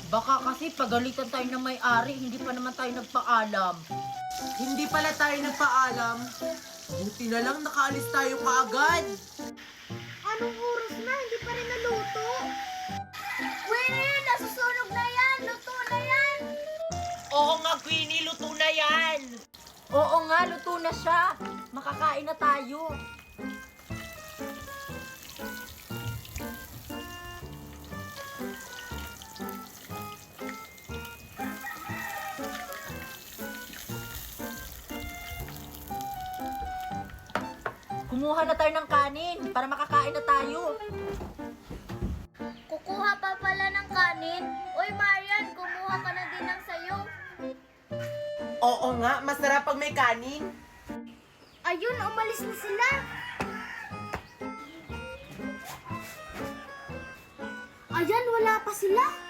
Baka kasi pagalitan tayo ng may-ari, hindi pa naman tayo nagpaalam. Hindi pala tayo nagpaalam. Buti na lang nakaalis tayo kaagad. Anong oras na? Hindi pa rin naluto. Winnie, nasusunog na yan! Luto na yan! Oo nga, Queenie, luto na yan. Oo nga, luto na siya. Makakain na tayo. Kumuha na tayo ng kanin para makakain na tayo. Kukuha pa pala ng kanin. Uy, Marian, kumuha ka na din ng sayo. Oo nga, masarap pag may kanin. Ayun, umalis na sila. Ayan, wala pa sila.